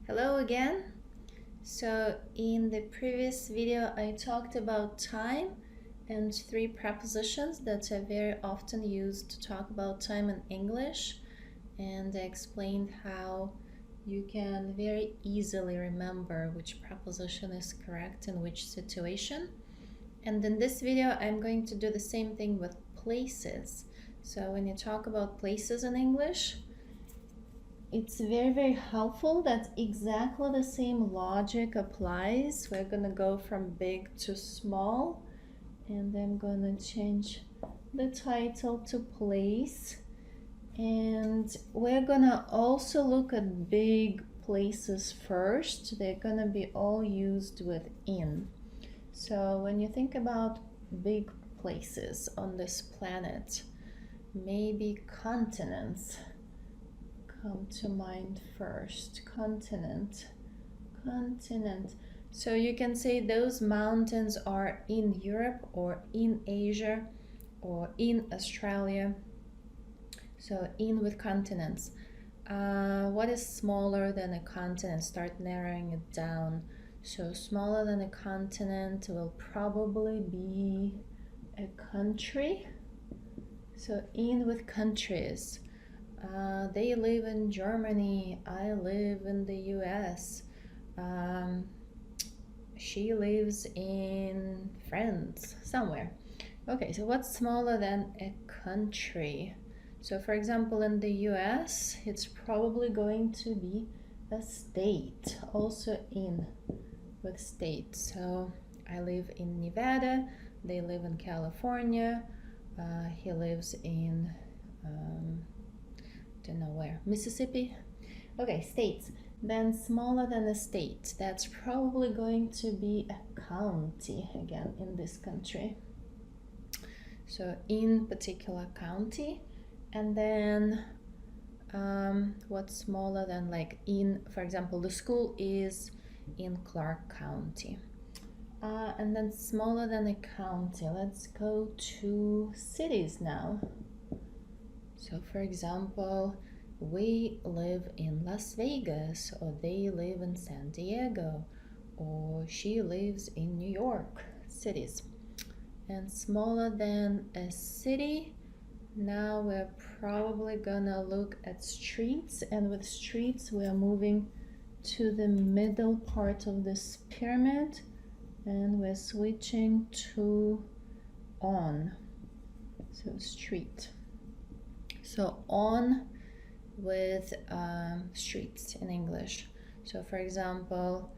Hello again. So in the previous video I talked about time and three prepositions that are very often used to talk about time in English, and I explained how you can very easily remember which preposition is correct in which situation. And in this video I'm going to do the same thing with places. So when you talk about places in English, it's very helpful that exactly the same logic applies. We're gonna go from big to small, and I'm gonna change the title to place, and we're gonna also look at big places first. They're gonna be all used with in. So when you think about big places on this planet, maybe continents come to mind first. Continent. So you can say those mountains are in Europe or in Asia or in Australia. So in with continents. What is smaller than a continent? Start narrowing it down. So smaller than a continent will probably be a country. So in with countries. They live in Germany. I live in the US. She lives in France, somewhere. Okay, so what's smaller than a country? So for example, in the US, it's probably going to be a state, also in with state. So I live in Nevada, they live in California, he lives in don't know where, Mississippi. Okay, states. Then smaller than a state, that's probably going to be a county again in this country. So in particular county. And then what's smaller than, like, in, for example, the school is in Clark County. And then smaller than a county, let's go to cities now. So for example, we live in Las Vegas, or they live in San Diego, or she lives in New York. Cities. And smaller than a city, now we're probably gonna look at streets, and with streets we're moving to the middle part of this pyramid, and we're switching to on. So street. So on with streets in English. So for example,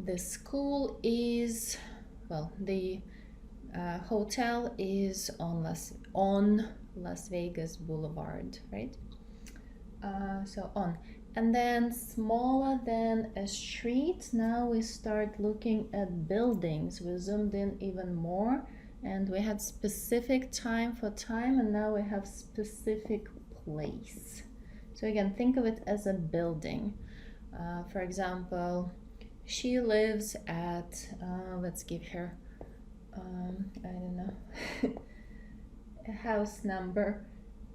the school is, well, the hotel is on Las Vegas Boulevard, right? So on. And then smaller than a street, now we start looking at buildings. We zoomed in even more, and we had specific time for time, and now we have specific place. So again, think of it as a building. For example, she lives at, let's give her, I don't know, a house number,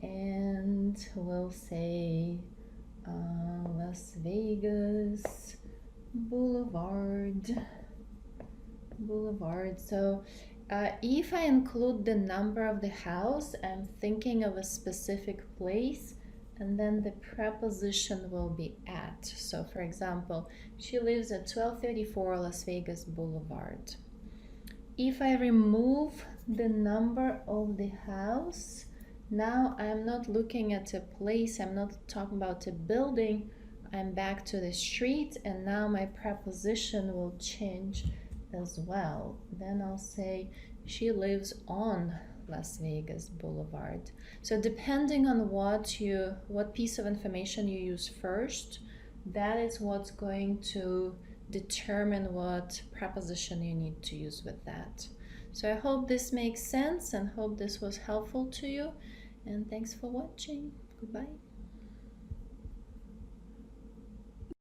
and we'll say Las Vegas Boulevard. So if I include the number of the house, I'm thinking of a specific place, and then the preposition will be at. So for example, she lives at 1234 Las Vegas Boulevard. If I remove the number of the house, now I'm not looking at a place, I'm not talking about a building, I'm back to the street, and now my preposition will change as well. Then I'll say she lives on Las Vegas Boulevard. So depending on what piece of information you use first, that is what's going to determine what preposition you need to use with that. So I hope this makes sense and hope this was helpful to you, and thanks for watching. Goodbye.